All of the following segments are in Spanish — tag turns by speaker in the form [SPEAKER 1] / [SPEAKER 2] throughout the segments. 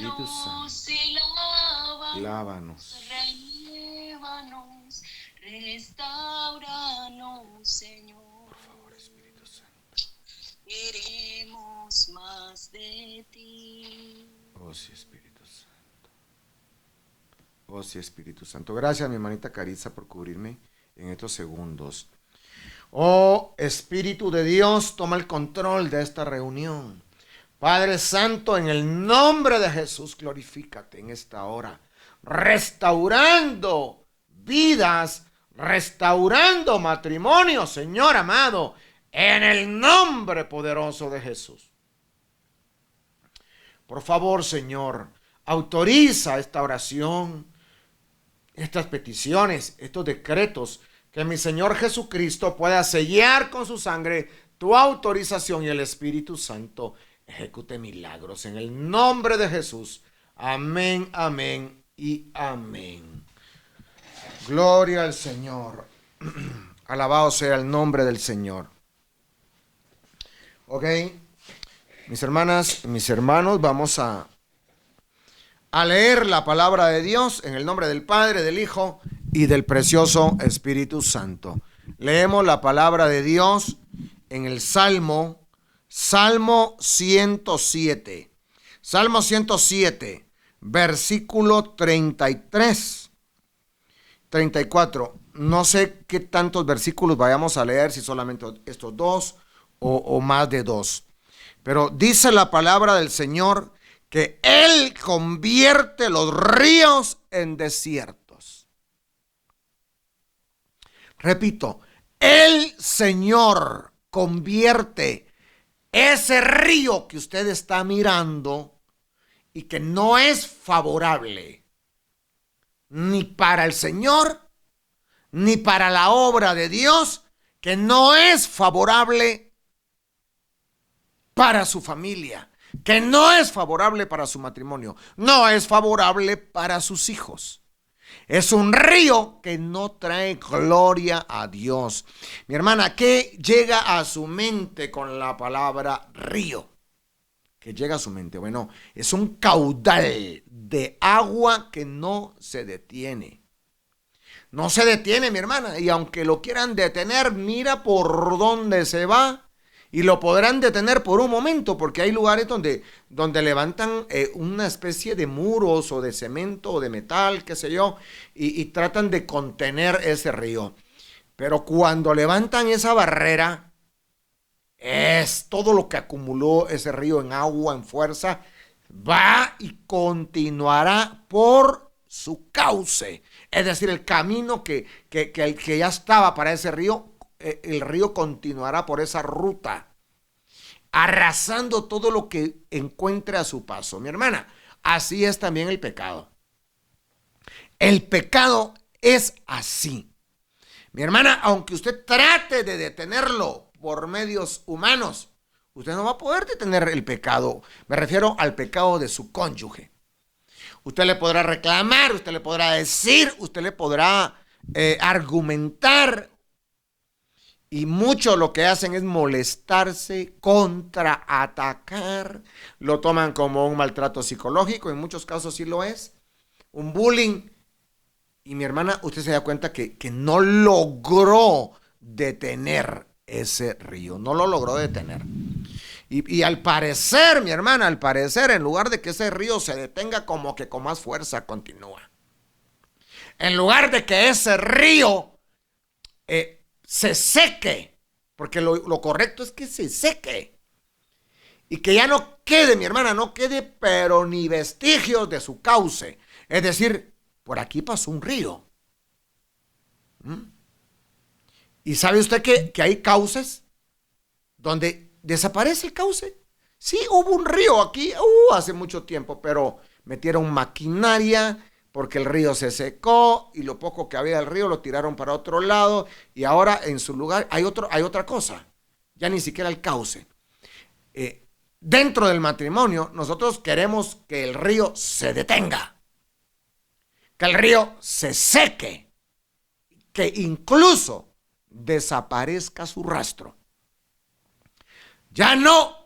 [SPEAKER 1] Espíritu
[SPEAKER 2] Lávanos
[SPEAKER 1] Santo,
[SPEAKER 2] y lávanos,
[SPEAKER 1] lávanos.
[SPEAKER 2] renuévanos, restauranos,
[SPEAKER 1] Por favor,
[SPEAKER 2] Señor.
[SPEAKER 1] Espíritu Santo.
[SPEAKER 2] Queremos más de ti.
[SPEAKER 1] Oh, sí, Espíritu Santo. Oh, sí, Espíritu Santo. Gracias, mi hermanita Caritza, por cubrirme en estos segundos. Oh, Espíritu de Dios, toma el control de esta reunión. Padre Santo, en el nombre de Jesús, glorifícate en esta hora, restaurando vidas, restaurando matrimonios, Señor amado, en el nombre poderoso de Jesús. Por favor, Señor, autoriza esta oración, estas peticiones, estos decretos, que mi Señor Jesucristo pueda sellar con su sangre tu autorización y el Espíritu Santo ejecute milagros en el nombre de Jesús. Amén, amén y amén. Gloria al Señor. Alabado sea el nombre del Señor. Ok, mis hermanas y mis hermanos, vamos a leer la palabra de Dios en el nombre del Padre, del Hijo y del precioso Espíritu Santo. Leemos la palabra de Dios en el Salmo 107. Salmo 107, versículo 33, 34. No sé qué tantos versículos vayamos a leer, si solamente estos dos o más de dos. Pero dice la palabra del Señor que Él convierte los ríos en desiertos. Repito, el Señor convierte ese río que usted está mirando y que no es favorable ni para el Señor, ni para la obra de Dios, que no es favorable para su familia, que no es favorable para su matrimonio, no es favorable para sus hijos. Es un río que no trae gloria a Dios. Mi hermana, ¿qué llega a su mente con la palabra río? ¿Qué llega a su mente? Bueno, es un caudal de agua que no se detiene. No se detiene, mi hermana, y aunque lo quieran detener, mira por dónde se va. Y lo podrán detener por un momento, porque hay lugares donde levantan una especie de muros o de cemento o de metal, qué sé yo, y tratan de contener ese río. Pero cuando levantan esa barrera, es todo lo que acumuló ese río en agua, en fuerza, va y continuará por su cauce. Es decir, el camino que ya estaba para ese río, el río continuará por esa ruta, arrasando todo lo que encuentre a su paso. Mi hermana, así es también el pecado. El pecado es así. Mi hermana, aunque usted trate de detenerlo por medios humanos, usted no va a poder detener el pecado. Me refiero al pecado de su cónyuge. Usted le podrá reclamar, usted le podrá decir, usted le podrá argumentar. Y mucho lo que hacen es molestarse, contraatacar. Lo toman como un maltrato psicológico, en muchos casos sí lo es. Un bullying. Y mi hermana, usted se da cuenta que no logró detener ese río. No lo logró detener. Y al parecer, mi hermana, al parecer, en lugar de que ese río se detenga, como que con más fuerza continúa. En lugar de que ese río se seque, porque lo correcto es que se seque. Y que ya no quede, mi hermana, no quede, pero ni vestigios de su cauce. Es decir, por aquí pasó un río. ¿Y sabe usted que hay cauces donde desaparece el cauce? Sí, hubo un río aquí hace mucho tiempo, pero metieron maquinaria porque el río se secó y lo poco que había del río lo tiraron para otro lado y ahora en su lugar hay otra cosa, ya ni siquiera el cauce. Dentro del matrimonio nosotros queremos que el río se detenga, que el río se seque, que incluso desaparezca su rastro. Ya no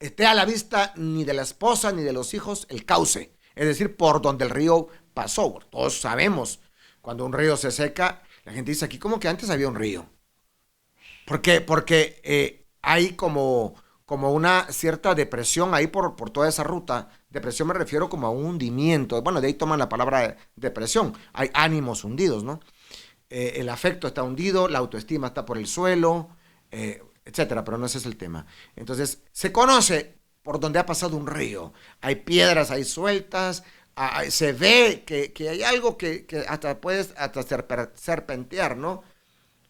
[SPEAKER 1] esté a la vista ni de la esposa ni de los hijos el cauce, es decir, por donde el río pasó. Todos sabemos, cuando un río se seca, la gente dice aquí, ¿cómo que antes había un río? ¿Por qué? Porque hay como una cierta depresión ahí por toda esa ruta. Depresión me refiero como a un hundimiento. Bueno, de ahí toman la palabra depresión. Hay ánimos hundidos, ¿no? El afecto está hundido, la autoestima está por el suelo, etcétera, pero no ese es el tema. Entonces, se conoce por donde ha pasado un río. Hay piedras ahí sueltas, se ve que hay algo que hasta puedes hasta serpentear, ¿no?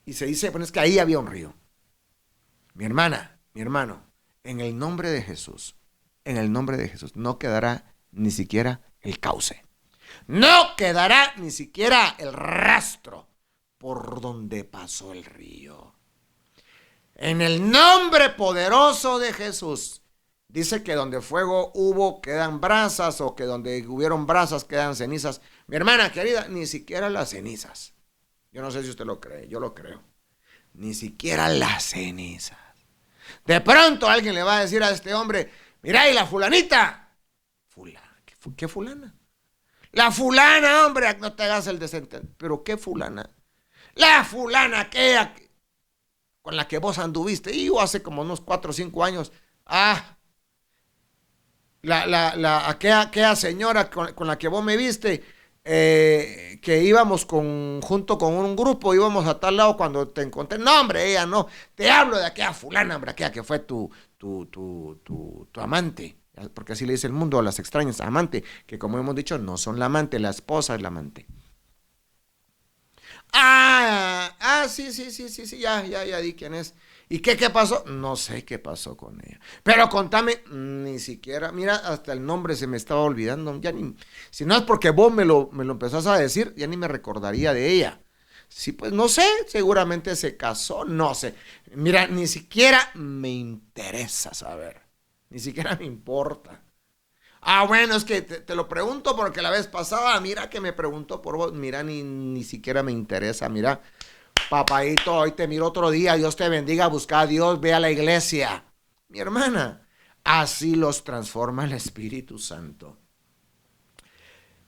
[SPEAKER 1] Y se dice, bueno, es que ahí había un río. Mi hermana, mi hermano, en el nombre de Jesús, no quedará ni siquiera el cauce. No quedará ni siquiera el rastro por donde pasó el río. En el nombre poderoso de Jesús. Dice que donde fuego hubo quedan brasas, o que donde hubieron brasas quedan cenizas. Mi hermana querida, ni siquiera las cenizas. Yo no sé si usted lo cree, yo lo creo. Ni siquiera las cenizas. De pronto alguien le va a decir a este hombre, mira, ¿y la fulanita? ¿Qué fulana? La fulana, hombre, no te hagas el decente. ¿Pero qué fulana? La fulana aquella con la que vos anduviste. Y yo hace como unos 4 o 5 años. Aquella señora con la que vos me viste, que íbamos junto con un grupo, íbamos a tal lado cuando te encontré. No, hombre, ella no. Te hablo de aquella fulana, hombre, aquella que fue tu amante. Porque así le dice el mundo a las extrañas, amante, que como hemos dicho, no son la amante, la esposa es la amante. Sí, ya di quién es. ¿Y qué pasó? No sé qué pasó con ella. Pero contame, ni siquiera, mira, hasta el nombre se me estaba olvidando. Si no es porque vos me lo empezás a decir, ya ni me recordaría de ella. Sí, pues no sé, seguramente se casó, no sé. Mira, ni siquiera me interesa saber. Ni siquiera me importa. Bueno, es que te lo pregunto porque la vez pasada, mira que me preguntó por vos. Mira, ni siquiera me interesa, mira. Papaito, hoy te miro otro día, Dios te bendiga, busca a Dios, ve a la iglesia. Mi hermana, así los transforma el Espíritu Santo.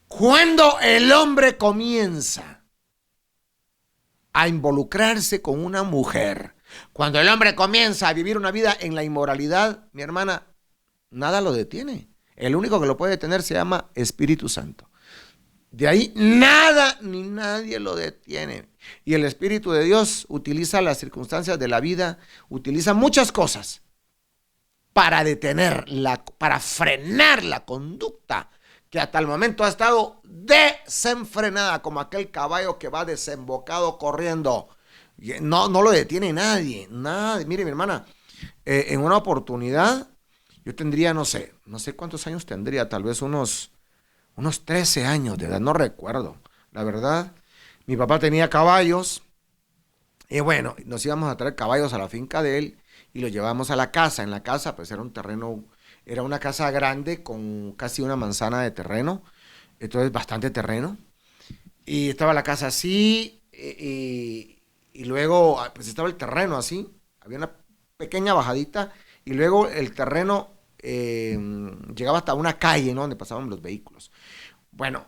[SPEAKER 1] Cuando el hombre comienza a involucrarse con una mujer, cuando el hombre comienza a vivir una vida en la inmoralidad, mi hermana, nada lo detiene. El único que lo puede detener se llama Espíritu Santo. De ahí nada ni nadie lo detiene. Y el Espíritu de Dios utiliza las circunstancias de la vida, utiliza muchas cosas para para frenar la conducta que hasta el momento ha estado desenfrenada, como aquel caballo que va desembocado corriendo. No lo detiene nadie. Mire, mi hermana, en una oportunidad, yo tendría, no sé cuántos años tendría, tal vez unos 13 años de edad, no recuerdo, la verdad. Mi papá tenía caballos y bueno, nos íbamos a traer caballos a la finca de él y los llevábamos a la casa. En la casa pues era un terreno, era una casa grande con casi una manzana de terreno, entonces bastante terreno. Y estaba la casa así y luego pues estaba el terreno así, había una pequeña bajadita y luego el terreno llegaba hasta una calle, ¿no?, donde pasaban los vehículos. Bueno,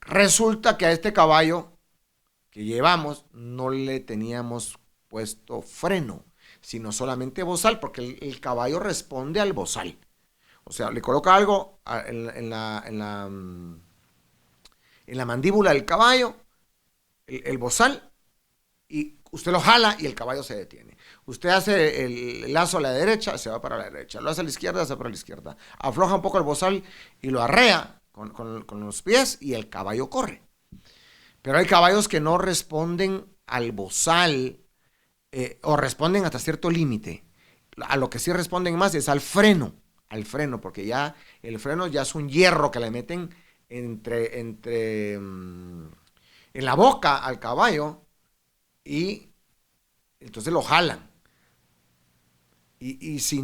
[SPEAKER 1] resulta que a este caballo que llevamos no le teníamos puesto freno, sino solamente bozal, porque el caballo responde al bozal. O sea, le coloca algo en la mandíbula del caballo, el bozal, y usted lo jala y el caballo se detiene. Usted hace el lazo a la derecha, se va para la derecha. Lo hace a la izquierda, se va para la izquierda. Afloja un poco el bozal y lo arrea con los pies y el caballo corre. Pero hay caballos que no responden al bozal o responden hasta cierto límite. A lo que sí responden más es al freno, porque ya el freno ya es un hierro que le meten en la boca al caballo y entonces lo jalan. Y si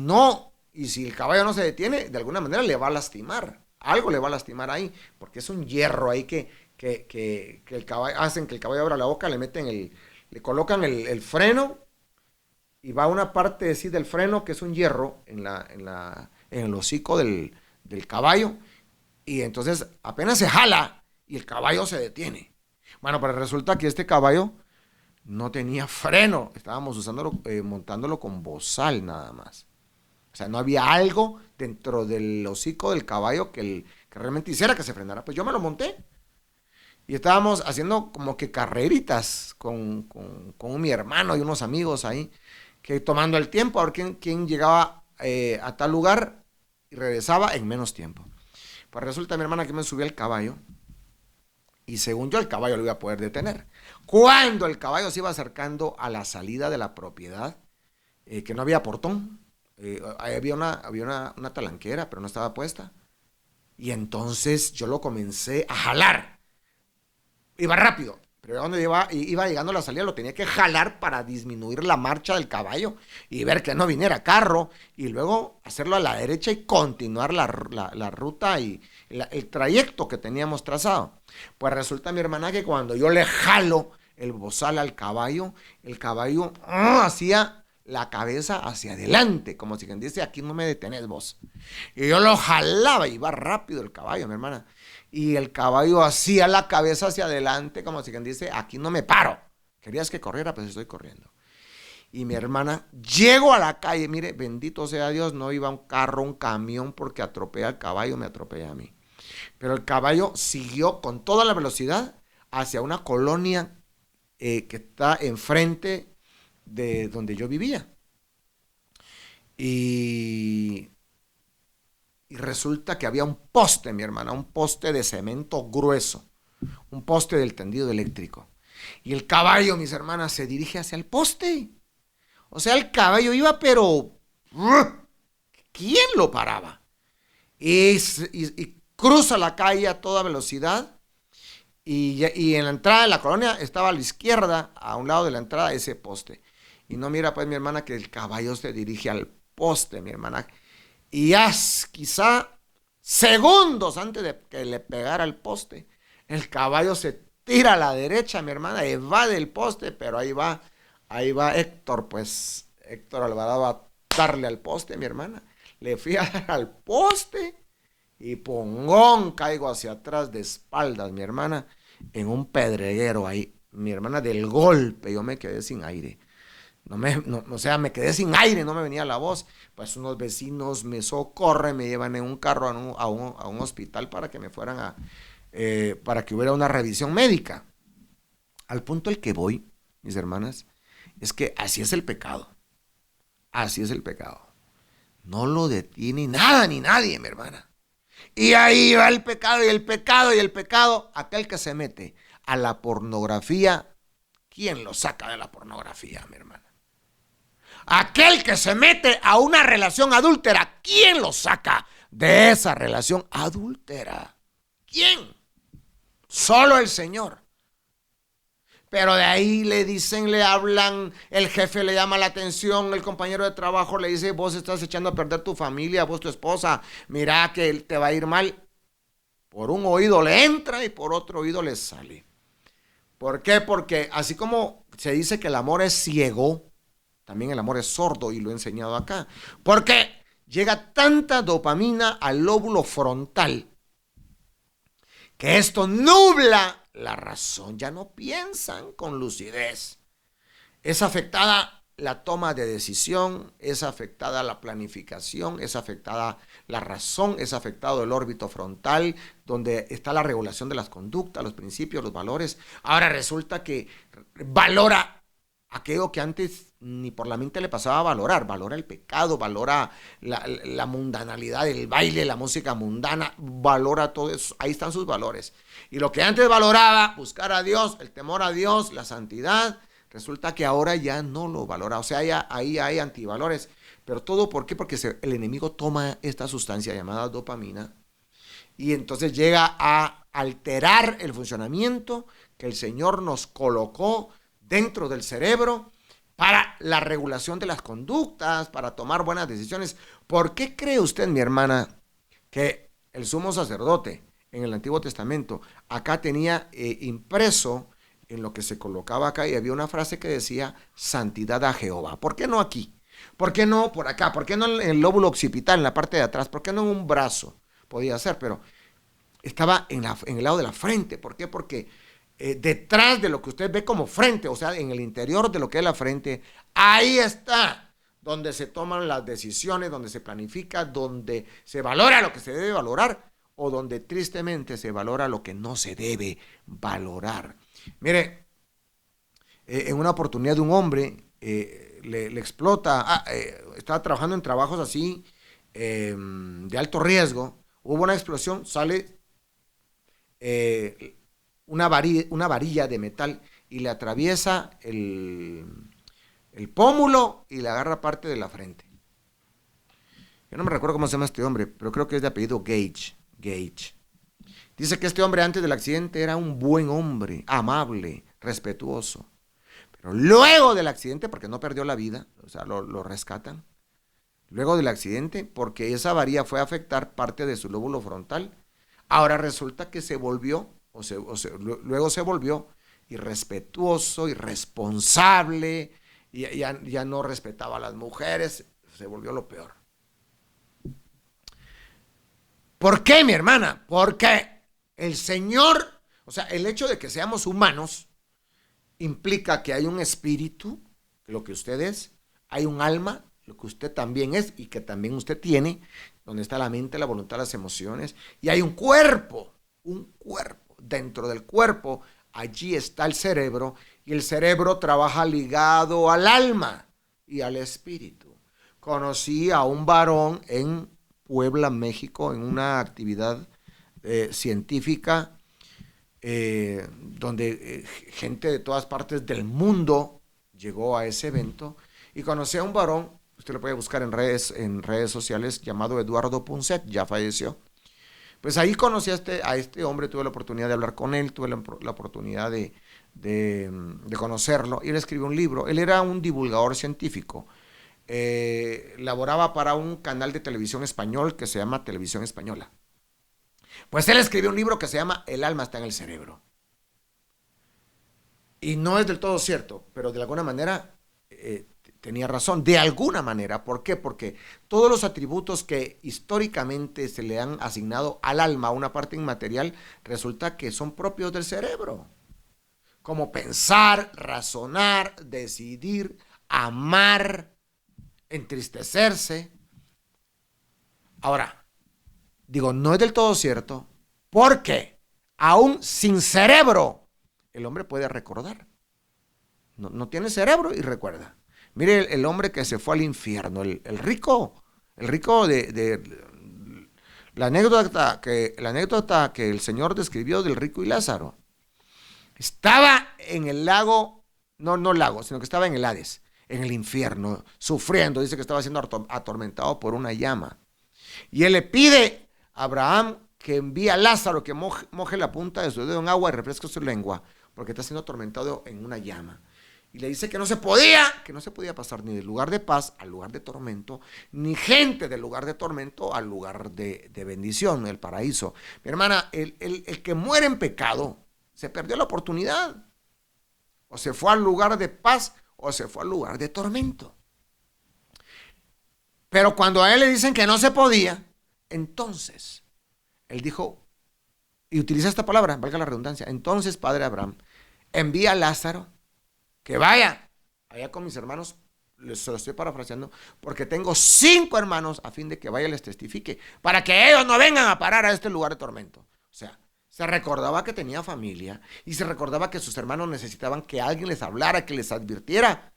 [SPEAKER 1] el caballo no se detiene, de alguna manera le va a lastimar. Algo le va a lastimar ahí, porque es un hierro ahí que el caballo, hacen que el caballo abra la boca, le colocan el freno y va una parte así del freno, que es un hierro, en el hocico del caballo, y entonces apenas se jala y el caballo se detiene. Bueno, pero resulta que este caballo no tenía freno, estábamos montándolo con bozal nada más. O sea, no había algo dentro del hocico del caballo que realmente hiciera que se frenara. Pues yo me lo monté y estábamos haciendo como que carreritas con mi hermano y unos amigos ahí, que tomando el tiempo, a ver quién llegaba a tal lugar y regresaba en menos tiempo. Pues resulta, mi hermana, que me subí al caballo y según yo el caballo lo iba a poder detener. Cuando el caballo se iba acercando a la salida de la propiedad, que no había portón, había una talanquera, pero no estaba puesta. Y entonces yo lo comencé a jalar. Iba rápido, pero cuando iba llegando a la salida lo tenía que jalar para disminuir la marcha del caballo y ver que no viniera carro y luego hacerlo a la derecha y continuar la ruta y el trayecto que teníamos trazado. Pues resulta, mi hermana, que cuando yo le jalo el bozal al caballo, el caballo hacía la cabeza hacia adelante, como si quien dice, aquí no me detenés vos. Y yo lo jalaba, iba rápido el caballo, mi hermana. Y el caballo hacía la cabeza hacia adelante, como si quien dice, aquí no me paro. Querías que corriera, pues estoy corriendo. Y mi hermana, llego a la calle, mire, bendito sea Dios, no iba un carro, un camión, porque atropella al caballo, me atropella a mí. Pero el caballo siguió con toda la velocidad hacia una colonia que está enfrente de donde yo vivía. Y resulta que había un poste, mi hermana, un poste de cemento grueso, un poste del tendido eléctrico. Y el caballo, mis hermanas, se dirige hacia el poste. O sea, el caballo iba, pero ¿quién lo paraba? Y cruza la calle a toda velocidad. Y en la entrada de la colonia estaba a la izquierda, a un lado de la entrada, ese poste. Y no mira, pues, mi hermana, que el caballo se dirige al poste, mi hermana. Y quizá segundos antes de que le pegara el poste, el caballo se tira a la derecha, mi hermana, evade el poste, pero ahí va Héctor, pues Héctor Alvarado a darle al poste, mi hermana. Le fui a dar al poste y pongón, caigo hacia atrás de espaldas, mi hermana, en un pedreguero ahí. Mi hermana, del golpe, yo me quedé sin aire. O sea, me quedé sin aire, no me venía la voz. Pues unos vecinos me socorren, me llevan en un carro a un hospital para que me fueran para que hubiera una revisión médica. Al punto al que voy, mis hermanas, es que así es el pecado. Así es el pecado. No lo detiene nada ni nadie, mi hermana. Y ahí va el pecado, y el pecado, y el pecado. Aquel que se mete a la pornografía, ¿quién lo saca de la pornografía, mi hermana? Aquel que se mete a una relación adúltera, ¿quién lo saca de esa relación adúltera? ¿Quién? Solo el Señor. Pero de ahí le dicen, le hablan, el jefe le llama la atención, el compañero de trabajo le dice, vos estás echando a perder tu familia, vos tu esposa, mira que te va a ir mal. Por un oído le entra y por otro oído le sale. ¿Por qué? Porque así como se dice que el amor es ciego, también el amor es sordo, y lo he enseñado acá. Porque llega tanta dopamina al lóbulo frontal que esto nubla la razón. Ya no piensan con lucidez. Es afectada la toma de decisión, es afectada la planificación, es afectada la razón, es afectado el órbito frontal, donde está la regulación de las conductas, los principios, los valores. Ahora resulta que valora aquello que antes ni por la mente le pasaba a valorar. Valora el pecado, valora la mundanalidad, el baile, la música mundana, valora todo eso. Ahí están sus valores. Y lo que antes valoraba, buscar a Dios, el temor a Dios, la santidad, resulta que ahora ya no lo valora. O sea, ahí hay antivalores. Pero todo, ¿por qué? Porque el enemigo toma esta sustancia llamada dopamina y entonces llega a alterar el funcionamiento que el Señor nos colocó dentro del cerebro para la regulación de las conductas, para tomar buenas decisiones. ¿Por qué cree usted, mi hermana, que el sumo sacerdote en el Antiguo Testamento acá tenía impreso en lo que se colocaba acá y había una frase que decía santidad a Jehová. ¿Por qué no aquí? ¿Por qué no por acá? ¿Por qué no en el lóbulo occipital, en la parte de atrás? ¿Por qué no en un brazo? Podía ser, pero estaba en el lado de la frente. ¿Por qué? Porque detrás de lo que usted ve como frente, o sea, en el interior de lo que es la frente, ahí está donde se toman las decisiones, donde se planifica, donde se valora lo que se debe valorar o donde tristemente se valora lo que no se debe valorar. Mire, en una oportunidad de un hombre le explota, estaba trabajando en trabajos así de alto riesgo, hubo una explosión, sale una varilla de metal y le atraviesa el pómulo y le agarra parte de la frente. Yo no me recuerdo cómo se llama este hombre, pero creo que es de apellido Gage. Dice que este hombre antes del accidente era un buen hombre, amable, respetuoso. Pero luego del accidente, porque no perdió la vida, o sea, lo rescatan. Luego del accidente, porque esa varilla fue a afectar parte de su lóbulo frontal. Ahora resulta que se volvió, luego se volvió irrespetuoso, irresponsable, y ya no respetaba a las mujeres, se volvió lo peor. ¿Por qué, mi hermana? Porque el Señor, o sea, el hecho de que seamos humanos implica que hay un espíritu, lo que usted es, hay un alma, lo que usted también es y que también usted tiene, donde está la mente, la voluntad, las emociones, y hay un cuerpo. Dentro del cuerpo, allí está el cerebro, y el cerebro trabaja ligado al alma y al espíritu. Conocí a un varón en Puebla, México, en una actividad científica, donde gente de todas partes del mundo llegó a ese evento, y conocí a un varón, usted lo puede buscar en redes sociales, llamado Eduardo Punset, ya falleció. Pues ahí conocí a este hombre, tuve la oportunidad de hablar con él, tuve la oportunidad de conocerlo, y él escribió un libro. Él era un divulgador científico, laboraba para un canal de televisión español que se llama Televisión Española. Pues él escribió un libro que se llama El alma está en el cerebro. Y no es del todo cierto, pero de alguna manera tenía razón, de alguna manera. ¿Por qué? Porque todos los atributos que históricamente se le han asignado al alma, una parte inmaterial, resulta que son propios del cerebro. Como pensar, razonar, decidir, amar, entristecerse. Ahora, digo, no es del todo cierto, porque aún sin cerebro, el hombre puede recordar. No tiene cerebro y recuerda. Mire el hombre que se fue al infierno, el rico de la anécdota que el Señor describió del rico y Lázaro. Estaba en el lago, no lago, sino que estaba en el Hades, en el infierno, sufriendo. Dice que estaba siendo atormentado por una llama. Y él le pide a Abraham que envíe a Lázaro, que moje la punta de su dedo en agua y refresque su lengua, porque está siendo atormentado en una llama. Y le dice que no se podía pasar ni del lugar de paz al lugar de tormento, ni gente del lugar de tormento al lugar de bendición, el paraíso. Mi hermana, el que muere en pecado, se perdió la oportunidad. O se fue al lugar de paz o se fue al lugar de tormento. Pero cuando a él le dicen que no se podía, entonces él dijo, y utiliza esta palabra, valga la redundancia, entonces, padre Abraham, envía a Lázaro que vaya allá con mis hermanos, se lo estoy parafraseando, porque tengo 5 hermanos a fin de que vaya y les testifique, para que ellos no vengan a parar a este lugar de tormento. O sea, se recordaba que tenía familia y se recordaba que sus hermanos necesitaban que alguien les hablara, que les advirtiera,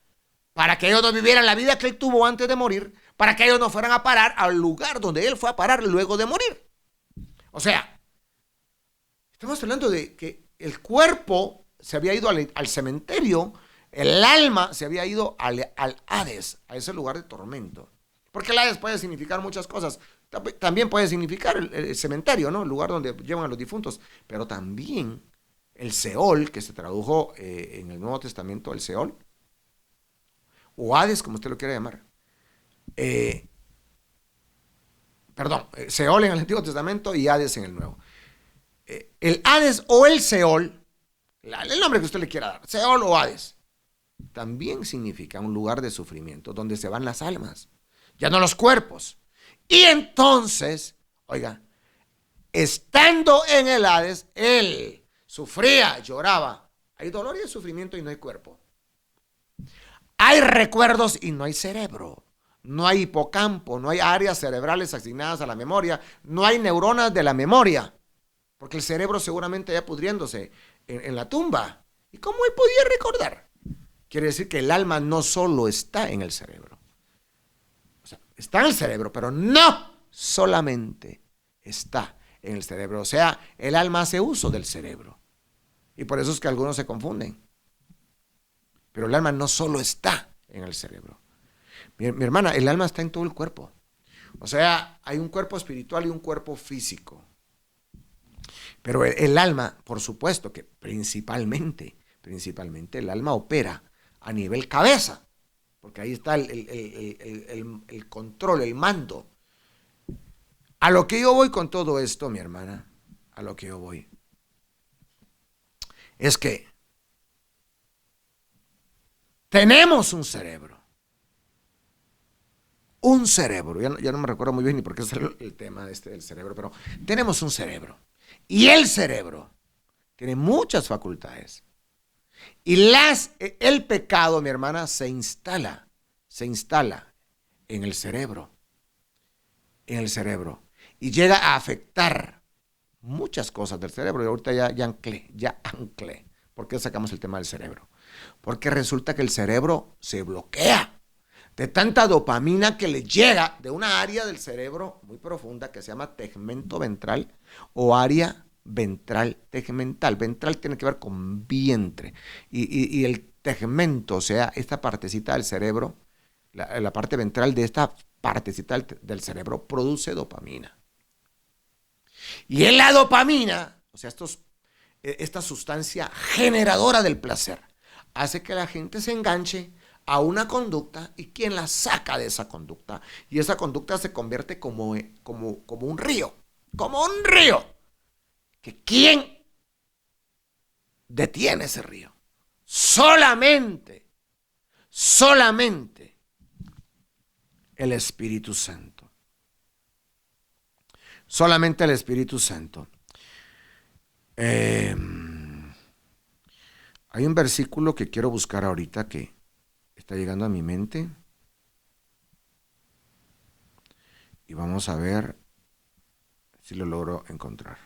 [SPEAKER 1] para que ellos no vivieran la vida que él tuvo antes de morir, para que ellos no fueran a parar al lugar donde él fue a parar luego de morir. O sea, estamos hablando de que el cuerpo se había ido al cementerio, el alma se había ido al Hades, a ese lugar de tormento. Porque el Hades puede significar muchas cosas. También puede significar el cementerio, ¿no? El lugar donde llevan a los difuntos. Pero también el Seol, que se tradujo en el Nuevo Testamento, el Seol, o Hades, como usted lo quiera llamar. Seol en el Antiguo Testamento y Hades en el Nuevo. El Hades o el Seol el nombre que usted le quiera dar, Seol o Hades, también significa un lugar de sufrimiento donde se van las almas, ya no los cuerpos. Y entonces, oiga, estando en el Hades, él sufría, lloraba. Hay dolor y sufrimiento y no hay cuerpo. Hay recuerdos y no hay cerebro. No hay hipocampo, no hay áreas cerebrales asignadas a la memoria, no hay neuronas de la memoria, porque el cerebro seguramente ya pudriéndose en la tumba. ¿Y cómo él podía recordar? Quiere decir que el alma no solo está en el cerebro. O sea, está en el cerebro, pero no solamente está en el cerebro. O sea, el alma hace uso del cerebro. Y por eso es que algunos se confunden. Pero el alma no solo está en el cerebro. Mi hermana, el alma está en todo el cuerpo. O sea, hay un cuerpo espiritual y un cuerpo físico. Pero el alma, por supuesto que principalmente el alma opera a nivel cabeza. Porque ahí está el control, el mando. A lo que yo voy con todo esto, mi hermana, a lo que yo voy, es que tenemos un cerebro. Un cerebro, ya no me recuerdo muy bien ni por qué es el tema del cerebro, pero tenemos un cerebro. Y el cerebro tiene muchas facultades. Y el pecado, mi hermana, se instala en el cerebro. Y llega a afectar muchas cosas del cerebro. Y ahorita ya anclé. ¿Por qué sacamos el tema del cerebro? Porque resulta que el cerebro se bloquea de tanta dopamina que le llega de una área del cerebro muy profunda que se llama tegmento ventral o área ventral tegmental. Ventral tiene que ver con vientre. Y el tegmento, o sea, esta partecita del cerebro, la parte ventral de esta partecita del cerebro produce dopamina. Y en la dopamina, o sea, esta sustancia generadora del placer, hace que la gente se enganche a una conducta y quien la saca de esa conducta. Y esa conducta se convierte como un río. Como un río. Que ¿quién detiene ese río? Solamente el Espíritu Santo. Solamente el Espíritu Santo. Hay un versículo que quiero buscar ahorita que está llegando a mi mente. Y vamos a ver si lo logro encontrar.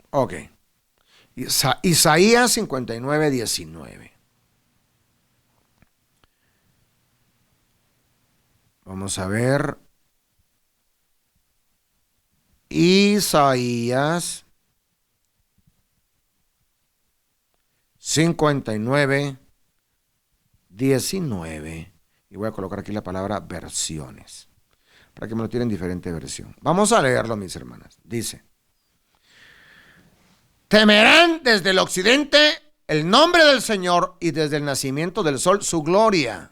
[SPEAKER 1] Ok. Isaías 59, 19. Vamos a ver. Isaías 59, 19. Y voy a colocar aquí la palabra versiones, para que me lo tiren en diferente versión. Vamos a leerlo, mis hermanas. Dice: temerán desde el occidente el nombre del Señor y desde el nacimiento del sol su gloria,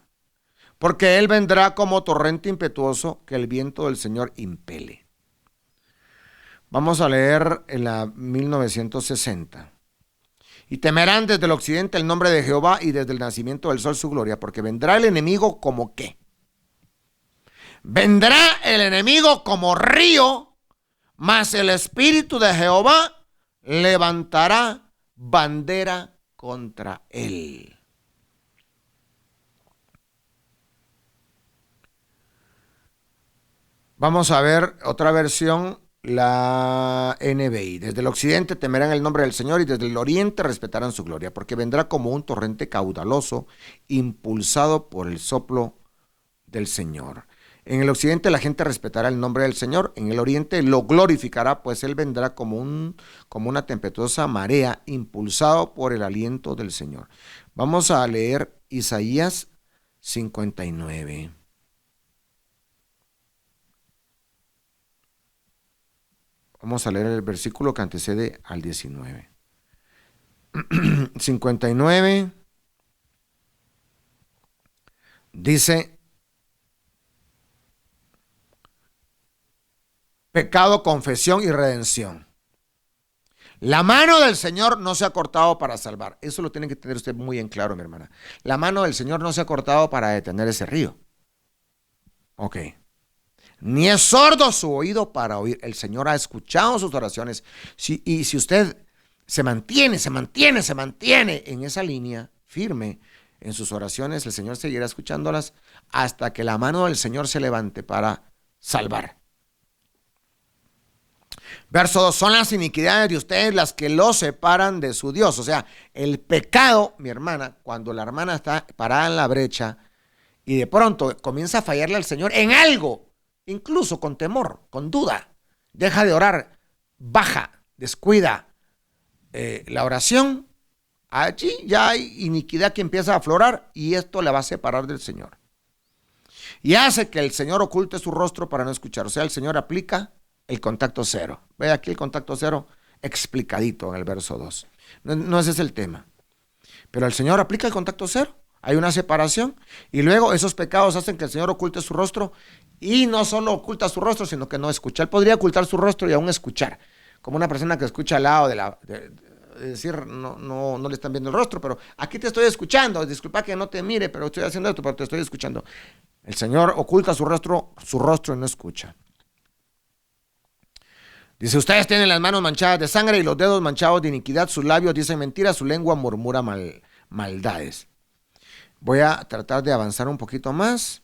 [SPEAKER 1] porque Él vendrá como torrente impetuoso que el viento del Señor impele. Vamos a leer en la 1960. Y temerán desde el occidente el nombre de Jehová y desde el nacimiento del sol su gloria, porque vendrá el enemigo como ¿qué? Vendrá el enemigo como río, mas el Espíritu de Jehová levantará bandera contra él. Vamos a ver otra versión, la NBI. Desde el occidente temerán el nombre del Señor y desde el oriente respetarán su gloria, porque vendrá como un torrente caudaloso, impulsado por el soplo del Señor. En el occidente la gente respetará el nombre del Señor, en el oriente lo glorificará, pues Él vendrá como una tempestuosa marea, impulsado por el aliento del Señor. Vamos a leer Isaías 59. Vamos a leer el versículo que antecede al 19. 59 dice: pecado, confesión y redención. La mano del Señor no se ha cortado para salvar. Eso lo tiene que tener usted muy en claro, mi hermana. La mano del Señor no se ha cortado para detener ese río. Ok. Ni es sordo su oído para oír. El Señor ha escuchado sus oraciones. Y si usted se mantiene en esa línea firme en sus oraciones, el Señor seguirá escuchándolas hasta que la mano del Señor se levante para salvar. Verso 2, son las iniquidades de ustedes las que los separan de su Dios. O sea, el pecado, mi hermana, cuando la hermana está parada en la brecha y de pronto comienza a fallarle al Señor en algo, incluso con temor, con duda, deja de orar, baja, descuida la oración, allí ya hay iniquidad que empieza a aflorar y esto la va a separar del Señor. Y hace que el Señor oculte su rostro para no escuchar. O sea, el Señor aplica el contacto cero. Ve aquí el contacto cero explicadito en el verso 2. No ese es el tema. Pero el Señor aplica el contacto cero. Hay una separación y luego esos pecados hacen que el Señor oculte su rostro y no solo oculta su rostro, sino que no escucha. Él podría ocultar su rostro y aún escuchar. Como una persona que escucha al lado de decir, no le están viendo el rostro, pero aquí te estoy escuchando. Disculpa que no te mire, pero estoy haciendo esto, pero te estoy escuchando. El Señor oculta su rostro y no escucha. Dice, ustedes tienen las manos manchadas de sangre y los dedos manchados de iniquidad, sus labios dicen mentiras, su lengua murmura maldades. Voy a tratar de avanzar un poquito más.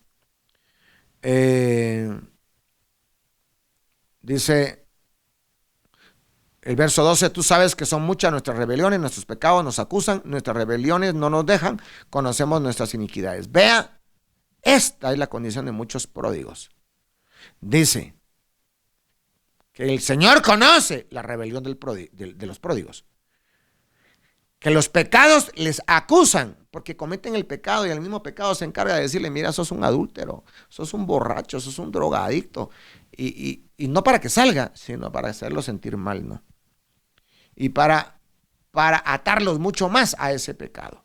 [SPEAKER 1] Dice el verso 12, tú sabes que son muchas nuestras rebeliones, nuestros pecados nos acusan, nuestras rebeliones no nos dejan, conocemos nuestras iniquidades. Vea, esta es la condición de muchos pródigos. Dice que el Señor conoce la rebelión de los pródigos. Que los pecados les acusan porque cometen el pecado y el mismo pecado se encarga de decirle, mira, sos un adúltero, sos un borracho, sos un drogadicto. Y no para que salga, sino para hacerlo sentir mal, ¿no? Y para atarlos mucho más a ese pecado.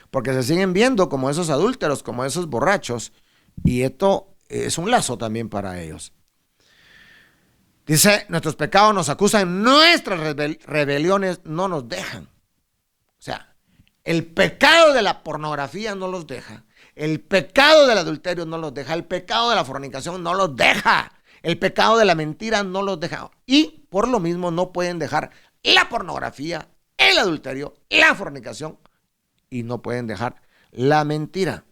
[SPEAKER 1] Porque se siguen viendo como esos adúlteros, como esos borrachos, y esto es un lazo también para ellos. Dice, nuestros pecados nos acusan, nuestras rebeliones no nos dejan. O sea, el pecado de la pornografía no los deja. El pecado del adulterio no los deja. El pecado de la fornicación no los deja. El pecado de la mentira no los deja. Y por lo mismo no pueden dejar la pornografía, el adulterio, la fornicación. Y no pueden dejar la mentira.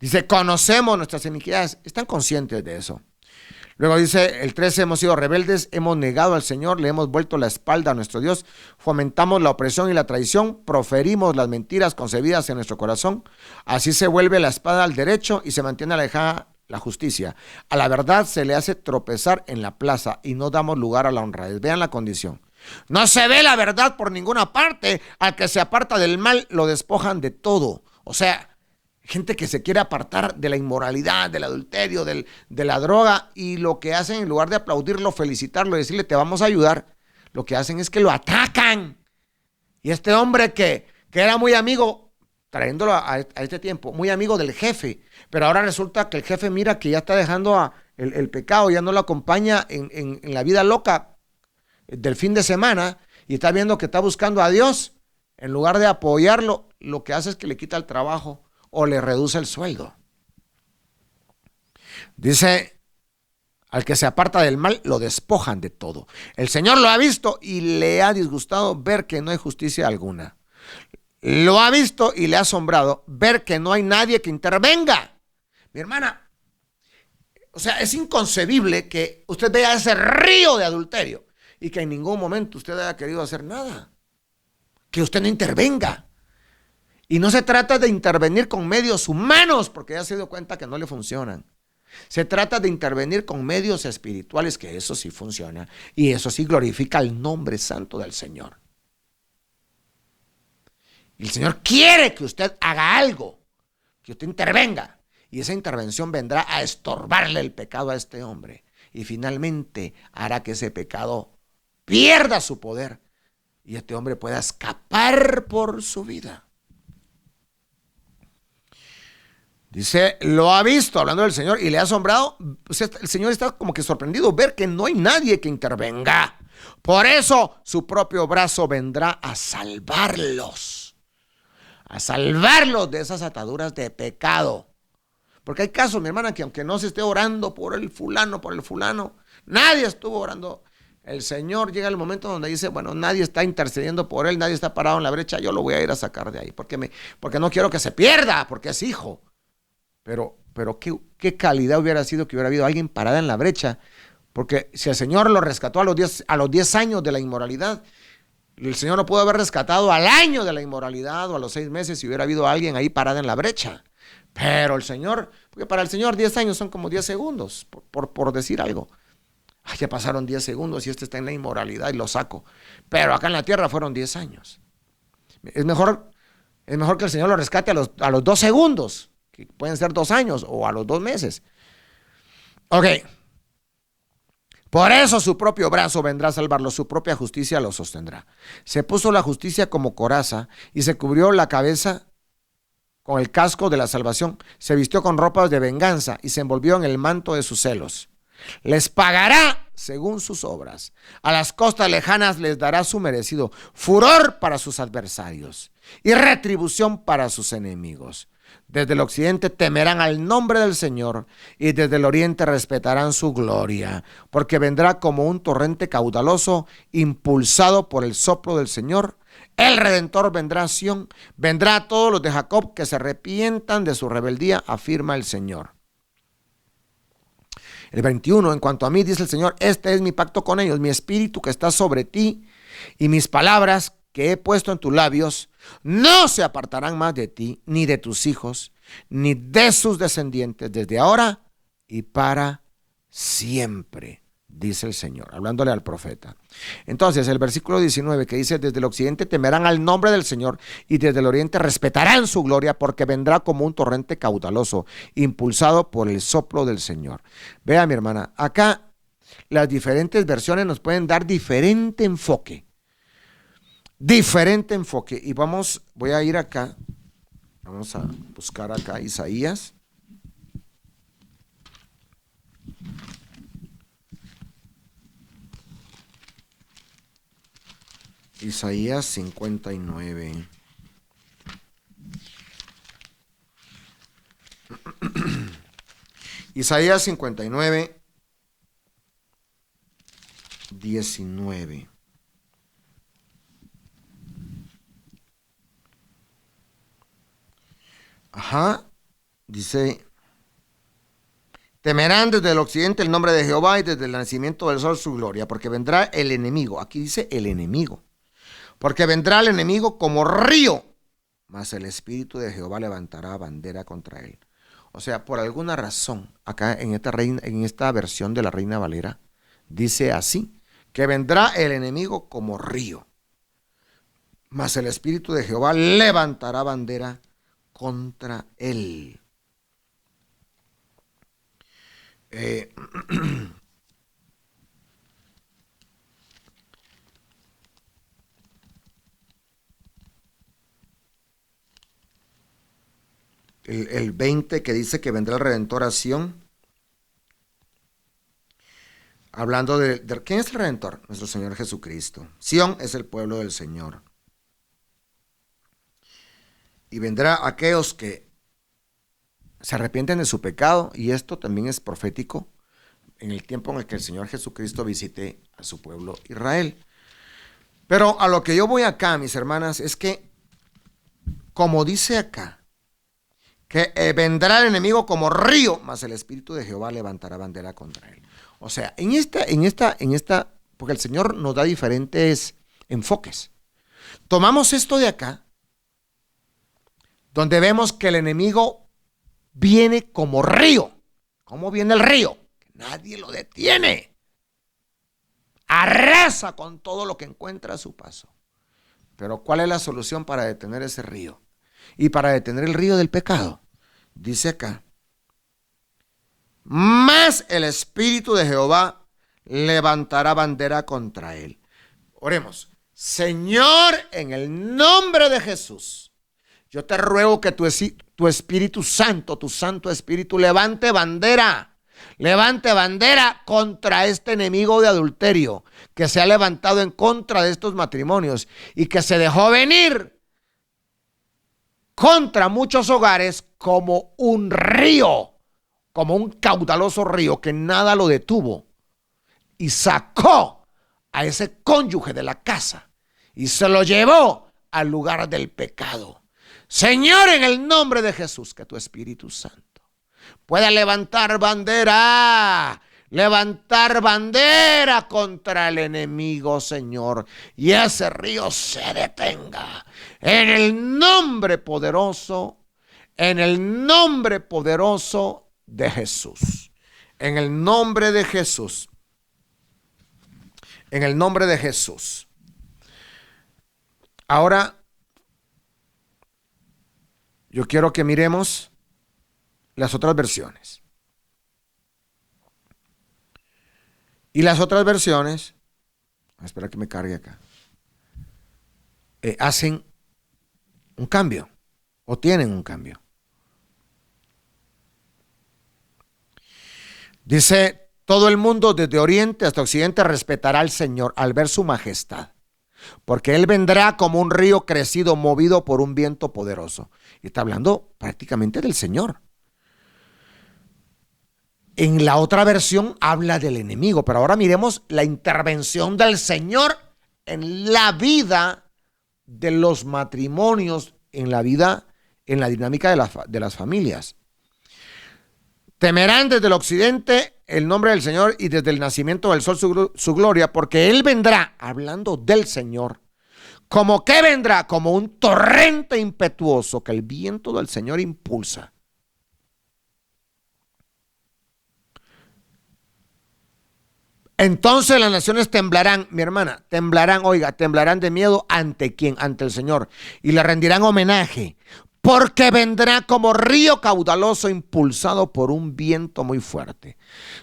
[SPEAKER 1] Dice, conocemos nuestras iniquidades. Están conscientes de eso. Luego dice el 13, hemos sido rebeldes, hemos negado al Señor, le hemos vuelto la espalda a nuestro Dios, fomentamos la opresión y la traición, proferimos las mentiras concebidas en nuestro corazón, así se vuelve la espada al derecho y se mantiene alejada la justicia. A la verdad se le hace tropezar en la plaza y no damos lugar a la honradez. Vean la condición. No se ve la verdad por ninguna parte, al que se aparta del mal lo despojan de todo. O sea, gente que se quiere apartar de la inmoralidad, del adulterio, de la droga, y lo que hacen en lugar de aplaudirlo, felicitarlo y decirle te vamos a ayudar, lo que hacen es que lo atacan. Y este hombre que era muy amigo, trayéndolo a este tiempo, muy amigo del jefe, pero ahora resulta que el jefe mira que ya está dejando el pecado, ya no lo acompaña en la vida loca del fin de semana y está viendo que está buscando a Dios, en lugar de apoyarlo, lo que hace es que le quita el trabajo o le reduce el sueldo. Dice, al que se aparta del mal, lo despojan de todo. El Señor lo ha visto y le ha disgustado ver que no hay justicia alguna. Lo ha visto y le ha asombrado ver que no hay nadie que intervenga. Mi hermana, o sea, es inconcebible que usted vea ese río de adulterio y que en ningún momento usted haya querido hacer nada. Que usted no intervenga. Y no se trata de intervenir con medios humanos, porque ya se dio cuenta que no le funcionan. Se trata de intervenir con medios espirituales, que eso sí funciona. Y eso sí glorifica el nombre santo del Señor. Y el Señor quiere que usted haga algo, que usted intervenga. Y esa intervención vendrá a estorbarle el pecado a este hombre. Y finalmente hará que ese pecado pierda su poder. Y este hombre pueda escapar por su vida. Dice, lo ha visto, hablando del Señor, y le ha asombrado. O sea, el Señor está como que sorprendido ver que no hay nadie que intervenga. Por eso su propio brazo vendrá a salvarlos. A salvarlos de esas ataduras de pecado. Porque hay casos, mi hermana, que aunque no se esté orando por el fulano, nadie estuvo orando. El Señor llega el momento donde dice, bueno, nadie está intercediendo por él, nadie está parado en la brecha, yo lo voy a ir a sacar de ahí. Porque no quiero que se pierda, porque es hijo. Pero qué calidad hubiera sido que hubiera habido alguien parada en la brecha. Porque si el Señor lo rescató a los 10 años de la inmoralidad, el Señor lo pudo haber rescatado al año de la inmoralidad o a los 6 meses si hubiera habido alguien ahí parada en la brecha. Pero el Señor, porque para el Señor 10 años son como 10 segundos, por decir algo. Ay, ya pasaron 10 segundos y este está en la inmoralidad y lo saco. Pero acá en la tierra fueron 10 años. Es mejor que el Señor lo rescate a los 2 segundos, que pueden ser 2 años o a los 2 meses. Ok. Por eso su propio brazo vendrá a salvarlo, su propia justicia lo sostendrá. Se puso la justicia como coraza y se cubrió la cabeza con el casco de la salvación. Se vistió con ropas de venganza y se envolvió en el manto de sus celos. Les pagará según sus obras. A las costas lejanas les dará su merecido. Furor para sus adversarios y retribución para sus enemigos. Desde el occidente temerán al nombre del Señor y desde el oriente respetarán su gloria, porque vendrá como un torrente caudaloso impulsado por el soplo del Señor. El Redentor vendrá a Sión, vendrá a todos los de Jacob que se arrepientan de su rebeldía, afirma el Señor. El 21, en cuanto a mí, dice el Señor, este es mi pacto con ellos, mi espíritu que está sobre ti y mis palabras que he puesto en tus labios no se apartarán más de ti, ni de tus hijos, ni de sus descendientes, desde ahora y para siempre, dice el Señor, hablándole al profeta. Entonces, el versículo 19 que dice, desde el occidente temerán al nombre del Señor y desde el oriente respetarán su gloria, porque vendrá como un torrente caudaloso, impulsado por el soplo del Señor. Vea, mi hermana, acá las diferentes versiones nos pueden dar diferente enfoque. Y voy a ir acá, vamos a buscar acá Isaías. Isaías 59. Isaías 59, 19. Dice, temerán desde el occidente el nombre de Jehová y desde el nacimiento del sol su gloria, porque vendrá el enemigo. Aquí dice el enemigo. Porque vendrá el enemigo como río, mas el espíritu de Jehová levantará bandera contra él. O sea, por alguna razón, acá en esta versión de la Reina Valera, dice así, que vendrá el enemigo como río, mas el espíritu de Jehová levantará bandera contra él. El 20 que dice que vendrá el Redentor a Sión. Hablando de ¿quién es el Redentor? Nuestro Señor Jesucristo. Sión es el pueblo del Señor. Y vendrá aquellos que se arrepienten de su pecado, y esto también es profético en el tiempo en el que el Señor Jesucristo visite a su pueblo Israel. Pero a lo que yo voy acá, mis hermanas, es que, como dice acá, que vendrá el enemigo como río, mas el espíritu de Jehová levantará bandera contra él. O sea, en esta, porque el Señor nos da diferentes enfoques. Tomamos esto de acá, donde vemos que el enemigo viene como río. ¿Cómo viene el río? Nadie lo detiene. Arrasa con todo lo que encuentra a su paso. Pero ¿cuál es la solución para detener ese río? Y para detener el río del pecado, dice acá, más el espíritu de Jehová levantará bandera contra él. Oremos. Señor, en el nombre de Jesús, Yo te ruego que tu Espíritu Santo, tu Santo Espíritu, levante bandera contra este enemigo de adulterio que se ha levantado en contra de estos matrimonios y que se dejó venir contra muchos hogares como un río, como un caudaloso río que nada lo detuvo y sacó a ese cónyuge de la casa y se lo llevó al lugar del pecado. Señor, en el nombre de Jesús, que tu Espíritu Santo pueda levantar bandera contra el enemigo, Señor, y ese río se detenga en el nombre poderoso, de Jesús, en el nombre de Jesús, en el nombre de Jesús. Ahora, yo quiero que miremos las otras versiones. Y las otras versiones, espera que me cargue acá, hacen un cambio o tienen un cambio. Dice, todo el mundo desde oriente hasta occidente respetará al Señor al ver su majestad, porque Él vendrá como un río crecido movido por un viento poderoso. Y está hablando prácticamente del Señor. En la otra versión habla del enemigo, pero ahora miremos la intervención del Señor en la vida de los matrimonios, en la dinámica de las familias. Temerán desde el occidente el nombre del Señor y desde el nacimiento del sol su gloria, porque Él vendrá, hablando del Señor, como que vendrá, como un torrente impetuoso que el viento del Señor impulsa. Entonces las naciones temblarán, mi hermana, temblarán de miedo. ¿Ante quién? Ante el Señor. Y le rendirán homenaje, porque vendrá como río caudaloso impulsado por un viento muy fuerte.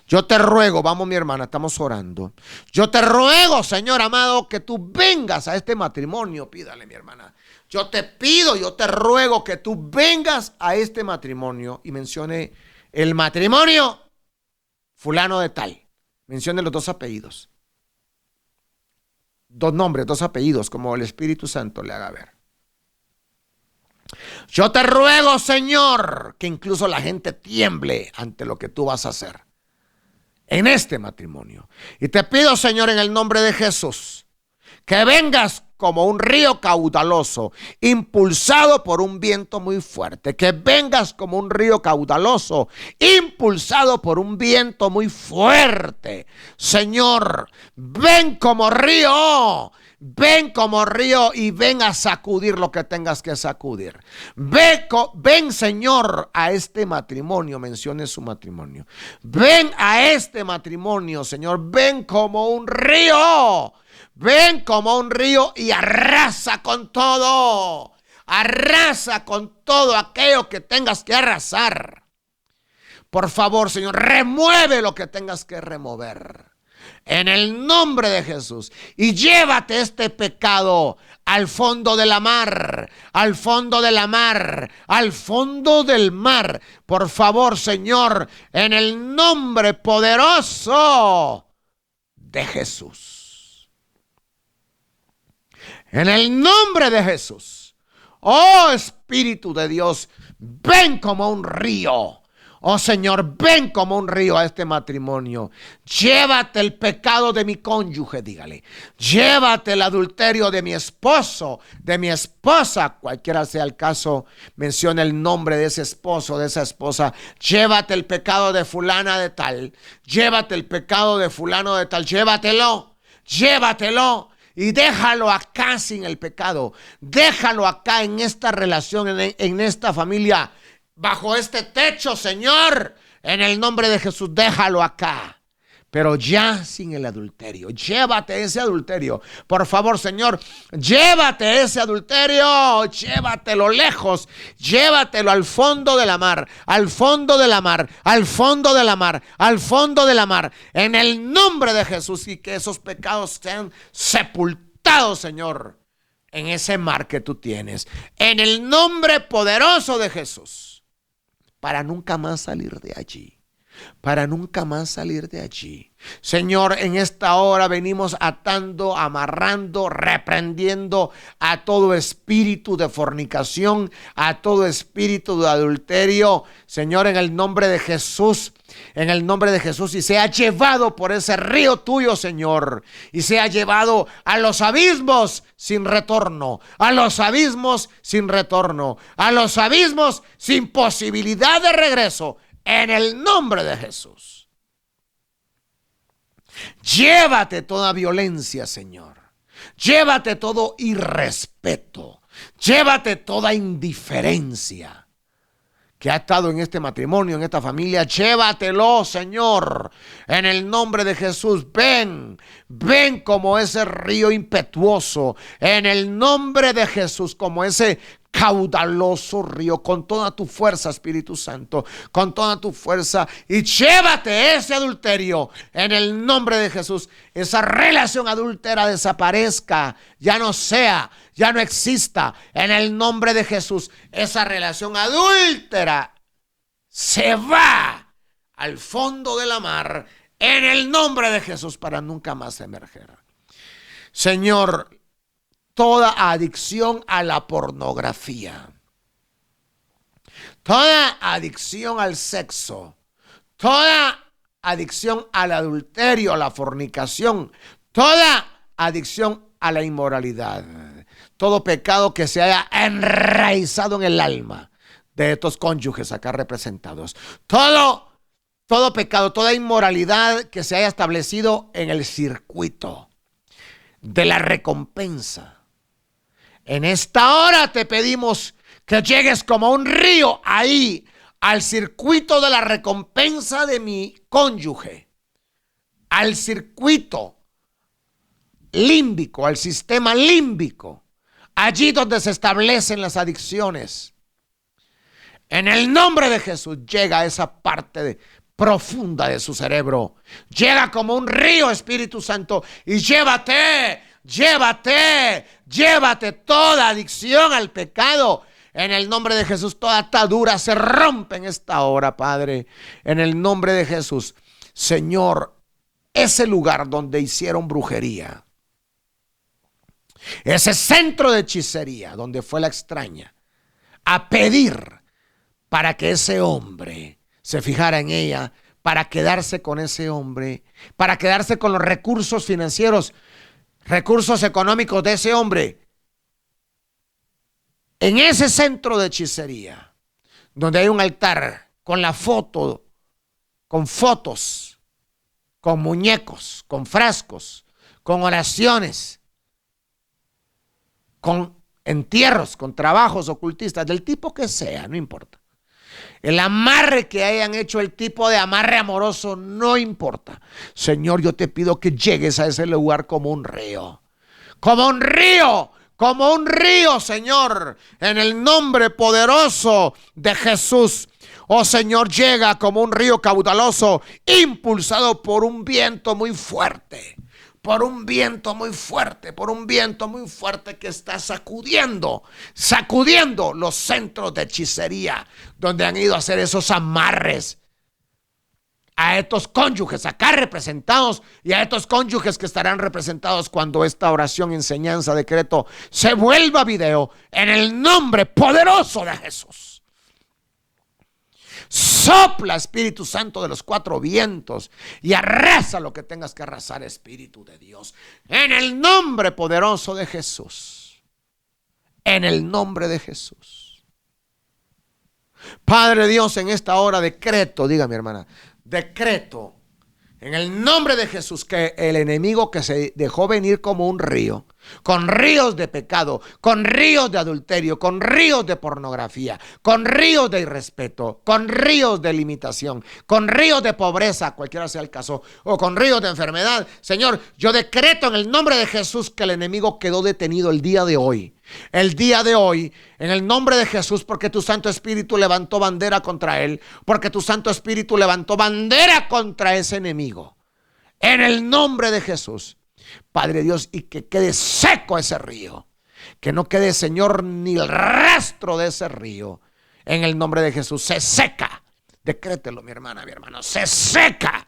[SPEAKER 1] Yo te ruego, vamos mi hermana, estamos orando. Yo te ruego, Señor amado, que tú vengas a este matrimonio. Pídale, mi hermana. Yo te ruego que tú vengas a este matrimonio y mencione el matrimonio fulano de tal. Mencione los dos apellidos. Dos nombres, dos apellidos, como el Espíritu Santo le haga ver. Yo te ruego, Señor, que incluso la gente tiemble ante lo que tú vas a hacer en este matrimonio. Y te pido, Señor, en el nombre de Jesús, que vengas como un río caudaloso, impulsado por un viento muy fuerte. Que vengas como un río caudaloso, impulsado por un viento muy fuerte. Señor, ven como río. Ven como río y ven a sacudir lo que tengas que sacudir. Ven, Señor, a este matrimonio. Mencione su matrimonio. Ven a este matrimonio, Señor. Ven como un río. Ven como un río y arrasa con todo. Arrasa con todo aquello que tengas que arrasar. Por favor, Señor, remueve lo que tengas que remover. En el nombre de Jesús. Y llévate este pecado al fondo de la mar. Al fondo de la mar. Al fondo del mar. Por favor, Señor, en el nombre poderoso de Jesús. En el nombre de Jesús. Oh Espíritu de Dios, ven como un río. Oh Señor, ven como un río a este matrimonio. Llévate el pecado de mi cónyuge, dígale. Llévate el adulterio de mi esposo, de mi esposa. Cualquiera sea el caso, menciona el nombre de ese esposo, de esa esposa. Llévate el pecado de fulana de tal. Llévate el pecado de fulano de tal. Llévatelo, llévatelo. Y déjalo acá sin el pecado. Déjalo acá en esta relación, en esta familia. Bajo este techo, Señor, en el nombre de Jesús, déjalo acá. Pero ya sin el adulterio. Llévate ese adulterio. Por favor, Señor, llévate ese adulterio. Llévatelo lejos. Llévatelo al fondo de la mar. Al fondo de la mar. Al fondo de la mar. Al fondo de la mar. En el nombre de Jesús. Y que esos pecados sean sepultados, Señor, en ese mar que tú tienes. En el nombre poderoso de Jesús. Para nunca más salir de allí. Para nunca más salir de allí. Señor, en esta hora venimos atando, amarrando, reprendiendo a todo espíritu de fornicación, a todo espíritu de adulterio. Señor, en el nombre de Jesús, en el nombre de Jesús, y sea llevado por ese río tuyo, Señor, y sea llevado a los abismos sin retorno, a los abismos sin retorno, a los abismos sin posibilidad de regreso, en el nombre de Jesús. Llévate toda violencia, Señor. Llévate todo irrespeto. Llévate toda indiferencia que ha estado en este matrimonio, en esta familia. Llévatelo, Señor, en el nombre de Jesús. Ven como ese río impetuoso, en el nombre de Jesús, como ese caudaloso río, con toda tu fuerza, Espíritu Santo, con toda tu fuerza, y llévate ese adulterio en el nombre de Jesús. Esa relación adúltera desaparezca, ya no sea, ya no exista, en el nombre de Jesús. Esa relación adúltera se va al fondo de la mar en el nombre de Jesús, para nunca más emerger. Señor, toda adicción a la pornografía, toda adicción al sexo, toda adicción al adulterio, a la fornicación, toda adicción a la inmoralidad, todo pecado que se haya enraizado en el alma de estos cónyuges acá representados, todo pecado, toda inmoralidad que se haya establecido en el circuito de la recompensa. En esta hora te pedimos que llegues como un río ahí al circuito de la recompensa de mi cónyuge, al circuito límbico, al sistema límbico, allí donde se establecen las adicciones. En el nombre de Jesús, llega a esa parte profunda de su cerebro. Llega como un río, Espíritu Santo, y llévate toda adicción al pecado. En el nombre de Jesús, toda atadura se rompe en esta hora, Padre. En el nombre de Jesús, Señor, ese lugar donde hicieron brujería, ese centro de hechicería donde fue la extraña a pedir para que ese hombre se fijara en ella, para quedarse con ese hombre, para quedarse con los recursos financieros, recursos económicos de ese hombre. En ese centro de hechicería, donde hay un altar con la foto, con fotos, con muñecos, con frascos, con oraciones, con entierros, con trabajos ocultistas, del tipo que sea, no importa. El amarre que hayan hecho, el tipo de amarre amoroso, no importa. Señor, yo te pido que llegues a ese lugar como un río. Como un río. Como un río, Señor. En el nombre poderoso de Jesús. Oh Señor, llega como un río caudaloso, impulsado por un viento muy fuerte. Por un viento muy fuerte que está sacudiendo los centros de hechicería donde han ido a hacer esos amarres a estos cónyuges acá representados y a estos cónyuges que estarán representados cuando esta oración, enseñanza, decreto se vuelva video, en el nombre poderoso de Jesús. Sopla, Espíritu Santo de los cuatro vientos, y arrasa lo que tengas que arrasar, Espíritu de Dios, en el nombre poderoso de Jesús. En el nombre de Jesús. Padre Dios, en esta hora decreto, diga mi hermana, decreto en el nombre de Jesús que el enemigo que se dejó venir como un río, con ríos de pecado, con ríos de adulterio, con ríos de pornografía, con ríos de irrespeto, con ríos de limitación, con ríos de pobreza, cualquiera sea el caso, o con ríos de enfermedad. Señor, yo decreto en el nombre de Jesús que el enemigo quedó detenido el día de hoy. El día de hoy, en el nombre de Jesús, porque tu Santo Espíritu levantó bandera contra él, porque tu Santo Espíritu levantó bandera contra ese enemigo. En el nombre de Jesús, Padre Dios, y que quede seco ese río. Que no quede, Señor, ni el rastro de ese río. En el nombre de Jesús, se seca. Decrételo, mi hermana, mi hermano. Se seca.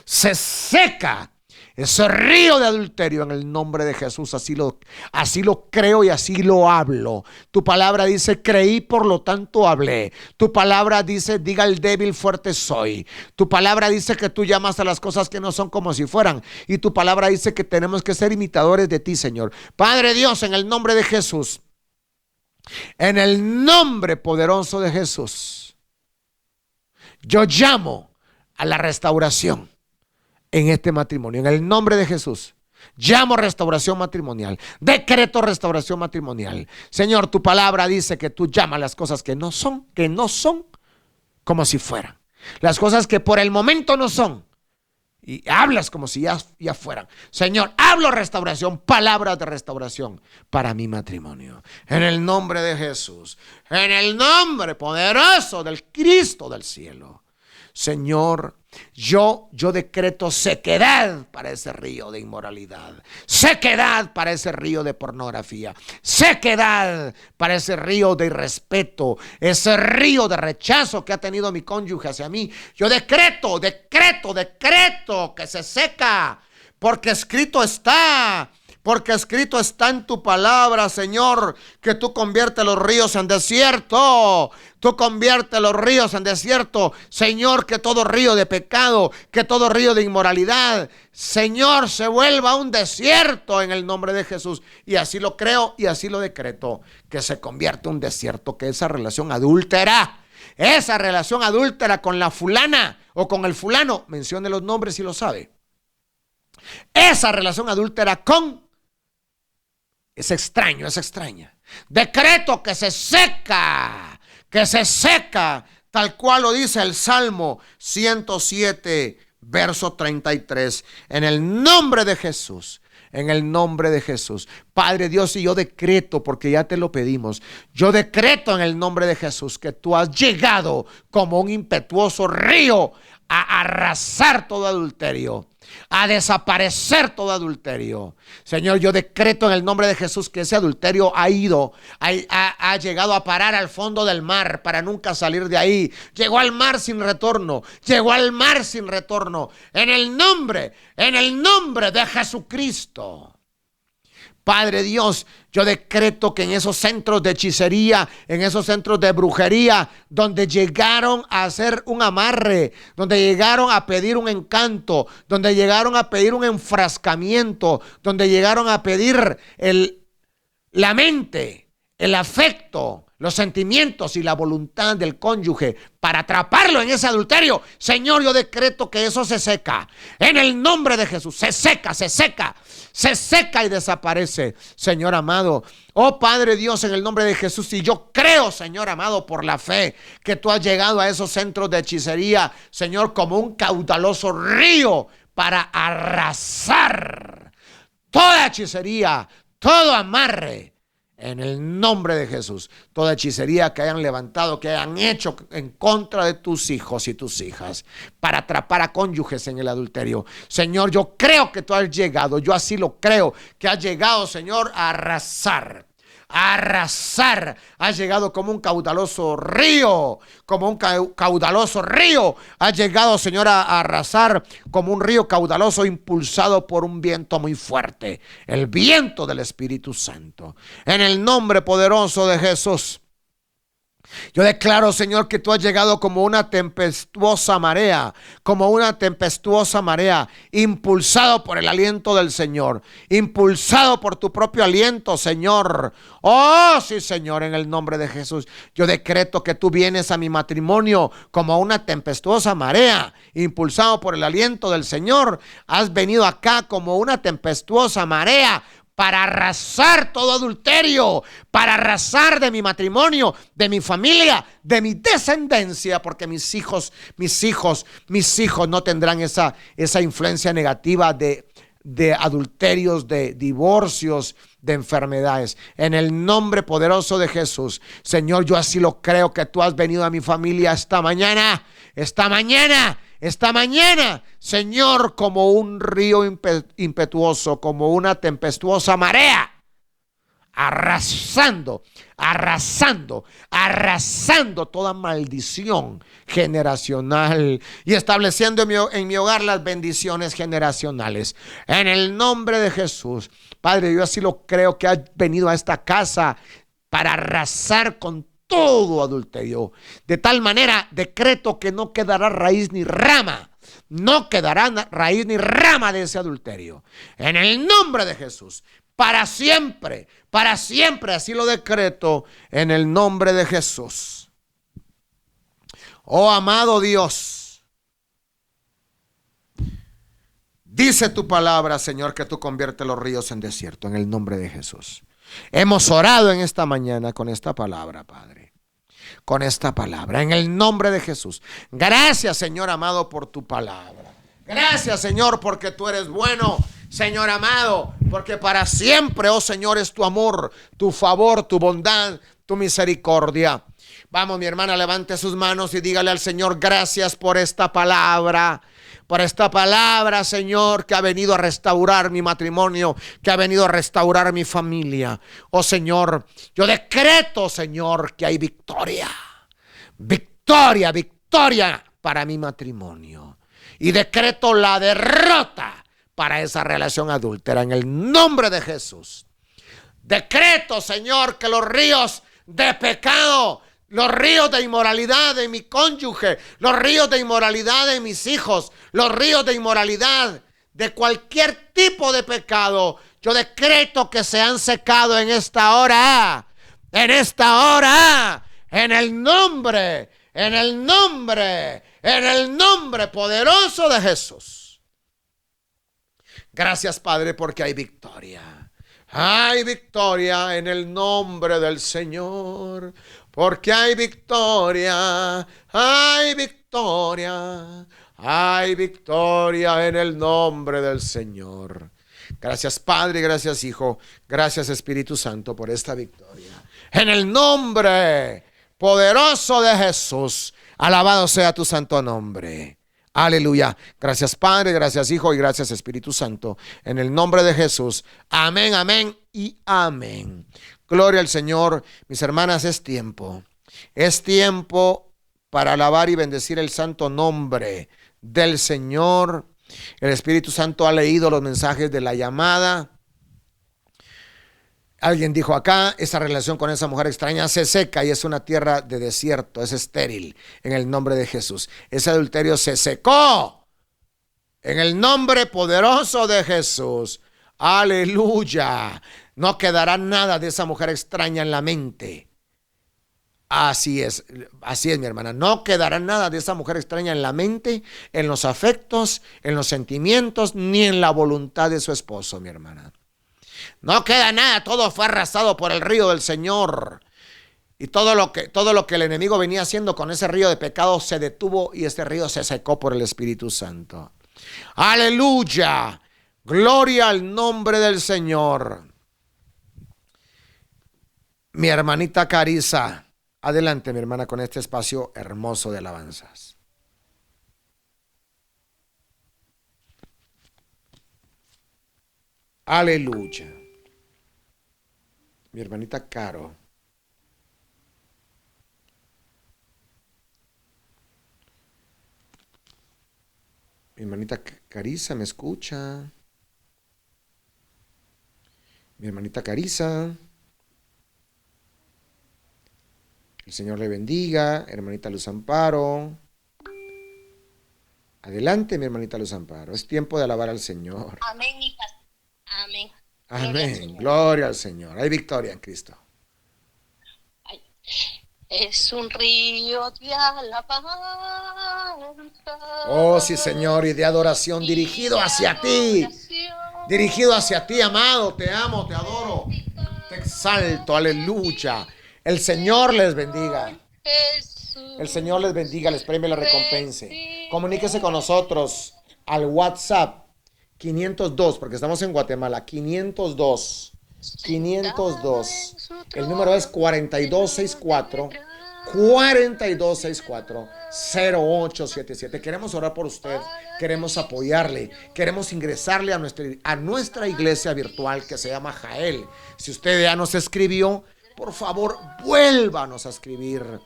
[SPEAKER 1] Se seca ese río de adulterio en el nombre de Jesús. Así lo creo y así lo hablo. Tu palabra dice: creí, por lo tanto hablé. Tu palabra dice: diga el débil, fuerte soy. Tu palabra dice que tú llamas a las cosas que no son como si fueran. Y tu palabra dice que tenemos que ser imitadores de ti, Señor. Padre Dios, en el nombre de Jesús, en el nombre poderoso de Jesús, yo llamo a la restauración en este matrimonio. En el nombre de Jesús, llamo restauración matrimonial. Decreto restauración matrimonial. Señor, tu palabra dice que tú llamas las cosas que no son como si fueran. Las cosas que por el momento no son, y hablas como si ya fueran. Señor, hablo restauración, palabras de restauración para mi matrimonio. En el nombre de Jesús, en el nombre poderoso del Cristo del cielo. Señor, yo decreto sequedad para ese río de inmoralidad, sequedad para ese río de pornografía, sequedad para ese río de irrespeto, ese río de rechazo que ha tenido mi cónyuge hacia mí. Yo decreto que se seca, porque escrito está. Porque escrito está en tu palabra, Señor, que tú conviertes los ríos en desierto. Tú conviertes los ríos en desierto. Señor, que todo río de pecado, que todo río de inmoralidad, Señor, se vuelva un desierto en el nombre de Jesús. Y así lo creo y así lo decreto, que se convierte en un desierto, que esa relación adúltera con la fulana o con el fulano, mencione los nombres si lo sabe. Esa relación adúltera es extraña. Decreto que se seca, tal cual lo dice el Salmo 107, verso 33. En el nombre de Jesús. En el nombre de Jesús. Padre Dios, y yo decreto, porque ya te lo pedimos, yo decreto en el nombre de Jesús que tú has llegado como un impetuoso río a arrasar todo adulterio, a desaparecer todo adulterio. Señor, yo decreto en el nombre de Jesús que ese adulterio ha llegado a parar al fondo del mar para nunca salir de ahí. Llegó al mar sin retorno. En el nombre de Jesucristo. Padre Dios, yo decreto que en esos centros de hechicería, en esos centros de brujería, donde llegaron a hacer un amarre, donde llegaron a pedir un encanto, donde llegaron a pedir un enfrascamiento, donde llegaron a pedir la mente, el afecto, los sentimientos y la voluntad del cónyuge para atraparlo en ese adulterio. Señor, yo decreto que eso se seca. En el nombre de Jesús, se seca y desaparece, Señor amado. Oh Padre Dios, en el nombre de Jesús, y yo creo, Señor amado, por la fe, que tú has llegado a esos centros de hechicería, Señor, como un caudaloso río para arrasar toda hechicería, todo amarre. En el nombre de Jesús, toda hechicería que hayan levantado, que hayan hecho en contra de tus hijos y tus hijas, para atrapar a cónyuges en el adulterio. Señor, yo creo que tú has llegado, yo así lo creo, que has llegado, Señor, a arrasar. Has llegado como un caudaloso río, has llegado, Señor, a arrasar como un río caudaloso impulsado por un viento muy fuerte, el viento del Espíritu Santo. En el nombre poderoso de Jesús, yo declaro, Señor, que tú has llegado como una tempestuosa marea, impulsado por el aliento del Señor, impulsado por tu propio aliento, Señor. Oh, sí, Señor, en el nombre de Jesús, yo decreto que tú vienes a mi matrimonio como una tempestuosa marea, impulsado por el aliento del Señor. Has venido acá como una tempestuosa marea, para arrasar todo adulterio, para arrasar de mi matrimonio, de mi familia, de mi descendencia, porque mis hijos no tendrán esa influencia negativa de adulterios, de divorcios, de enfermedades. En el nombre poderoso de Jesús, Señor, yo así lo creo, que tú has venido a mi familia esta mañana, Señor, como un río impetuoso, como una tempestuosa marea, arrasando, arrasando, arrasando toda maldición generacional y estableciendo en mi hogar las bendiciones generacionales. En el nombre de Jesús, Padre, yo así lo creo, que has venido a esta casa para arrasar con todo adulterio. De tal manera, decreto que no quedará raíz ni rama. No quedará raíz ni rama de ese adulterio. En el nombre de Jesús. Para siempre, así lo decreto en el nombre de Jesús. Oh amado Dios, dice tu palabra, Señor, que tú conviertes los ríos en desierto, en el nombre de Jesús. Hemos orado en esta mañana con esta palabra, Padre. Con esta palabra, en el nombre de Jesús. Gracias, Señor amado, por tu palabra. Gracias, Señor, porque tú eres bueno, Señor amado, porque para siempre, oh Señor, es tu amor, tu favor, tu bondad, tu misericordia. Vamos, mi hermana, levante sus manos y dígale al Señor, gracias por esta palabra. Por esta palabra, Señor, que ha venido a restaurar mi matrimonio, que ha venido a restaurar mi familia. Oh Señor, yo decreto, Señor, que hay victoria. Victoria, victoria para mi matrimonio. Y decreto la derrota para esa relación adúltera en el nombre de Jesús. Decreto, Señor, que los ríos de pecado, los ríos de inmoralidad de mi cónyuge, los ríos de inmoralidad de mis hijos, los ríos de inmoralidad de cualquier tipo de pecado, yo decreto que se han secado en esta hora, en esta hora, en el nombre poderoso de Jesús. Gracias, Padre, porque hay victoria. Hay victoria en el nombre del Señor. Porque hay victoria, hay victoria, hay victoria en el nombre del Señor. Gracias, Padre, gracias, Hijo, gracias, Espíritu Santo, por esta victoria. En el nombre poderoso de Jesús, alabado sea tu santo nombre. Aleluya. Gracias, Padre, gracias, Hijo, y gracias, Espíritu Santo. En el nombre de Jesús. Amén, amén y amén. Gloria al Señor. Mis hermanas, es tiempo para alabar y bendecir el santo nombre del Señor. El Espíritu Santo ha leído los mensajes de la llamada. Alguien dijo acá, esa relación con esa mujer extraña se seca y es una tierra de desierto, es estéril en el nombre de Jesús. Ese adulterio se secó en el nombre poderoso de Jesús. Aleluya. No quedará nada de esa mujer extraña en la mente. Así es, mi hermana. No quedará nada de esa mujer extraña en la mente, en los afectos, en los sentimientos, ni en la voluntad de su esposo, mi hermana. No queda nada, todo fue arrasado por el río del Señor. Y todo lo que el enemigo venía haciendo con ese río de pecado se detuvo y este río se secó por el Espíritu Santo. Aleluya. Gloria al nombre del Señor. Mi hermanita Carisa, adelante, mi hermana, con este espacio hermoso de alabanzas. Aleluya. Mi hermanita Caro. Mi hermanita Carisa, ¿me escucha? Mi hermanita Carisa. El Señor le bendiga. Hermanita Luz Amparo. Adelante, mi hermanita Luz Amparo. Es tiempo de alabar al Señor.
[SPEAKER 2] Amén, hija. Amén.
[SPEAKER 1] Amén. Gloria al Señor. Hay victoria en Cristo.
[SPEAKER 2] Ay, es un río de alabanza.
[SPEAKER 1] Oh, sí, Señor, y de adoración dirigido hacia ti. Dirigido hacia ti, amado. Te amo, te adoro. Te exalto. Aleluya. El Señor les bendiga. El Señor les bendiga, les premie la recompensa. Comuníquese con nosotros al WhatsApp 502, porque estamos en Guatemala. 502. El número es 4264 4264-0877. Queremos orar por usted, queremos apoyarle, queremos ingresarle a nuestra iglesia virtual que se llama Jael. Si usted ya nos escribió, por favor, vuélvanos a escribir.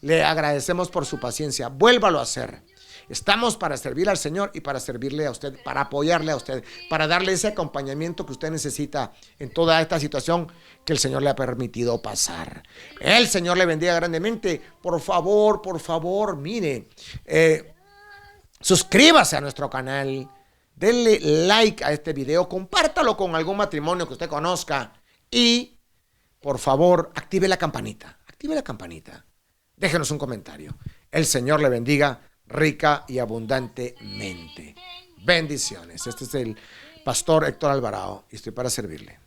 [SPEAKER 1] Le agradecemos por su paciencia, vuélvalo a hacer. Estamos para servir al Señor y para servirle a usted, para apoyarle a usted, para darle ese acompañamiento que usted necesita en toda esta situación que el Señor le ha permitido pasar. El Señor le bendiga grandemente. Por favor, mire, suscríbase a nuestro canal, denle like a este video, compártalo con algún matrimonio que usted conozca y, por favor, active la campanita. Déjenos un comentario. El Señor le bendiga rica y abundantemente. Bendiciones. Este es el pastor Héctor Alvarado y estoy para servirle.